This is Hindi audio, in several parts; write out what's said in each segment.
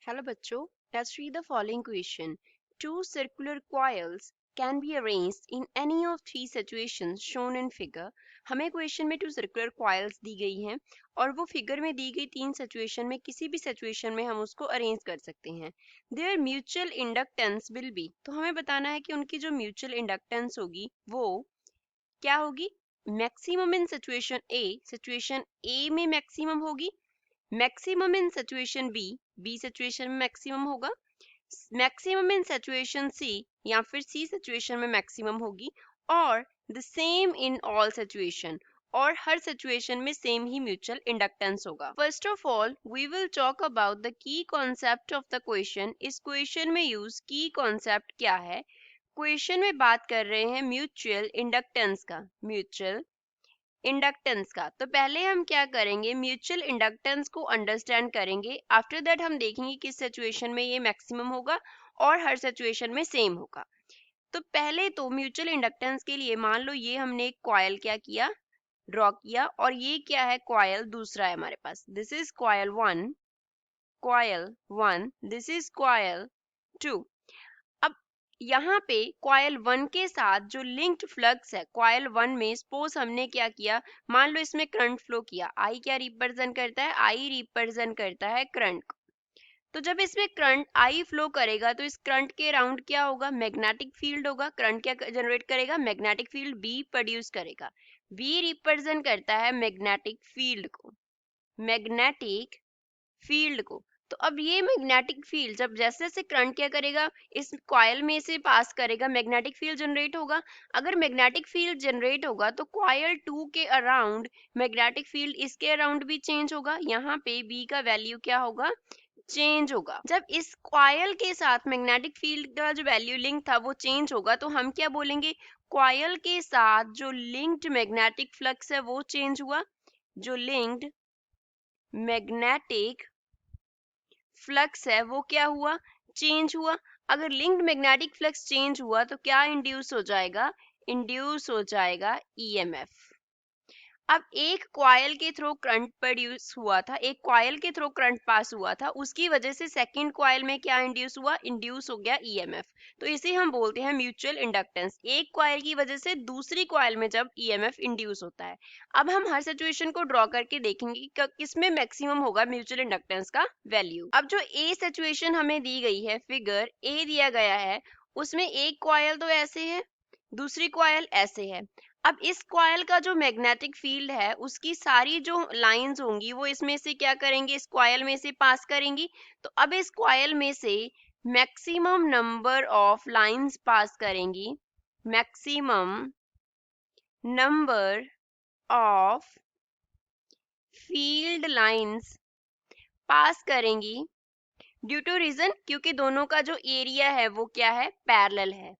Hello बच्चों, let's read the following question. Two circular coils can be arranged in any of three situations shown in figure. हमें क्वेश्चन में टू सर्कुलर कॉइल्स दी गई हैं और वो फिगर में दी गई तीन सिचुएशन में किसी भी सिचुएशन में हम उसको अरेंज कर सकते हैं. There mutual inductance will be, तो हमें बताना है कि उनकी जो म्यूचुअल इंडक्टेंस होगी वो क्या होगी. मैक्सिमम इन सिचुएशन ए में मैक्सिमम होगी, maximum in situation B situation में मैक्सिमम होगा, मैक्सिमम इन सिचुएशन सी या फिर सी सिचुएशन में मैक्सिमम होगी, और the same in all situation, और हर सिचुएशन में सेम ही म्यूचुअल इंडक्टेंस होगा. First of all we will talk about the key concept of the question. इस क्वेश्चन में यूज की कॉन्सेप्ट क्या है. क्वेश्चन में बात कर रहे हैं म्यूचुअल इंडक्टेंस का. म्यूचुअल इंडक्टेंस का, तो पहले हम क्या करेंगे, म्यूचुअल इंडक्टेंस को अंडरस्टैंड करेंगे. आफ्टर दैट हम देखेंगे किस सिचुएशन में ये मैक्सिमम होगा और हर सिचुएशन में सेम होगा. तो पहले तो म्यूचुअल इंडक्टेंस के लिए मान लो ये हमने एक कॉइल क्या किया, ड्रॉ किया, और ये क्या है, कॉइल दूसरा है हमारे पास. This is coil one, this is coil two. अब यहाँ पे कॉइल वन के साथ जो लिंक्ड फ्लक्स है कॉइल वन में, सपोज हमने क्या किया, मान लो इसमें करंट फ्लो किया. आई क्या रिप्रेजेंट करता है, आई रिप्रेजेंट करता है करंट. तो जब इसमें करंट आई फ्लो करेगा तो इस करंट के अराउंड क्या होगा, मैग्नेटिक फील्ड होगा. करंट क्या जनरेट करेगा, मैग्नेटिक फील्ड बी प्रोड्यूस करेगा. बी रिप्रेजेंट करता है मैग्नेटिक फील्ड को, मैग्नेटिक फील्ड को. तो अब ये मैग्नेटिक फील्ड जब जैसे जैसे करंट क्या करेगा, इस कॉइल में से पास करेगा, मैग्नेटिक फील्ड जनरेट होगा. अगर मैग्नेटिक फील्ड जनरेट होगा तो कॉइल टू के अराउंड मैग्नेटिक फील्ड इसके अराउंड भी चेंज होगा. यहाँ पे बी का वैल्यू क्या होगा, चेंज होगा. जब इस कॉइल के साथ मैग्नेटिक फील्ड का जो वैल्यू लिंक था वो चेंज होगा तो हम क्या बोलेंगे, कॉइल के साथ जो लिंक्ड मैग्नेटिक फ्लक्स है वो चेंज हुआ. जो लिंक्ड मैग्नेटिक फ्लक्स है वो क्या हुआ, चेंज हुआ. अगर लिंक्ड मैग्नेटिक फ्लक्स चेंज हुआ तो क्या इंड्यूस हो जाएगा, इंड्यूस हो जाएगा ईएमएफ. अब एक कॉइल के थ्रू करंट प्रोड्यूस हुआ था, एक कॉइल के थ्रू करंट पास हुआ था, उसकी वजह से सेकंड कॉइल में क्या इंड्यूस हुआ, इंड्यूस हो गया ईएमएफ. तो इसे हम बोलते हैं म्यूचुअल इंडक्टेंस. एक कॉइल की वजह से दूसरी कॉइल में जब ईएमएफ इंड्यूस होता है. अब हम हर सिचुएशन को ड्रॉ करके देखेंगे कि किसमें मैक्सिमम होगा म्यूचुअल इंडक्टेंस का वैल्यू. अब जो ए सिचुएशन हमें दी गई है, फिगर ए दिया गया है, उसमें एक कॉइल तो ऐसे है, दूसरी कॉइल ऐसे है. अब इस कॉइल का जो मैग्नेटिक फील्ड है उसकी सारी जो लाइंस होंगी वो इसमें से क्या करेंगे, इस कॉइल में से पास करेंगी. तो अब इस कॉइल में से maximum number of lines pass करेंगी, maximum number of field lines pass करेंगी. ड्यू टू रीजन, क्योंकि दोनों का जो एरिया है वो क्या है, पैरेलल है.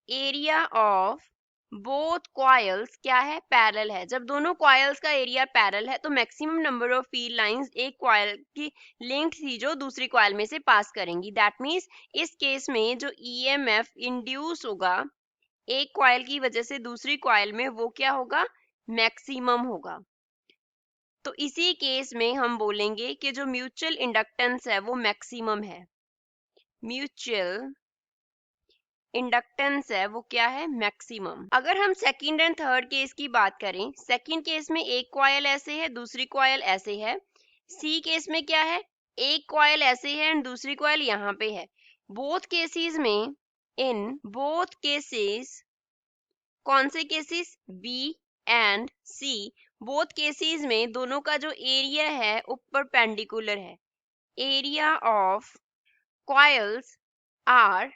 एरिया ऑफ बोथ कॉइल्स क्या है, पैरेलल है. जब दोनों कॉइल्स का एरिया पैरेलल है तो maximum number of field lines एक कॉइल की लिंक थी जो दूसरी कॉइल में से पास करेंगी. दैट मींस इस केस में जो ईएमएफ इंड्यूस होगा एक कॉइल की वजह से दूसरी कॉइल में वो क्या होगा, मैक्सिमम होगा. तो इसी केस में हम बोलेंगे कि जो म्यूचुअल इंडक्टेंस है वो मैक्सिमम है. म्यूचुअल इंडक्टेंस है वो क्या है, मैक्सिमम. अगर हम सेकंड एंड थर्ड केस की बात करें, सेकंड केस में एक कॉइल ऐसे है, दूसरी कॉइल ऐसे है. सी केस में क्या है, एक कॉइल ऐसे है एंड दूसरी कॉइल यहाँ पे है. बोथ केसेस में, इन बोथ केसेस, कौन से cases, B and C, both cases में दोनों का जो एरिया है वो परपेंडिकुलर है. Area of coils are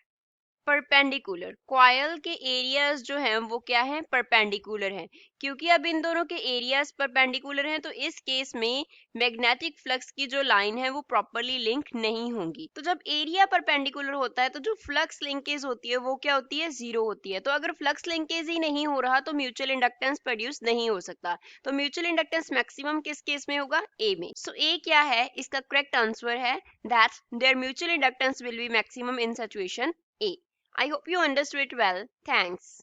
perpendicular. Coil के एरियाज जो हैं वो क्या हैं, परपेंडिकुलर हैं. क्योंकि अब इन दोनों के एरियाज परपेंडिकुलर हैं तो इस केस में मैग्नेटिक फ्लक्स की जो लाइन है वो प्रॉपरली लिंक नहीं होंगी. तो जब एरिया परपेंडिकुलर होता है तो जो फ्लक्स लिंकेज होती है वो क्या होती है, जीरो होती है. तो अगर फ्लक्स लिंकेज ही नहीं हो रहा तो म्यूचुअल इंडक्टेंस प्रोड्यूस नहीं हो सकता. तो म्यूचुअल इंडक्टेंस मैक्सिमम किस केस में होगा, ए में. सो ए क्या है, इसका करेक्ट आंसर है that there mutual inductance will be maximum in situation A. I hope you understood it well. Thanks.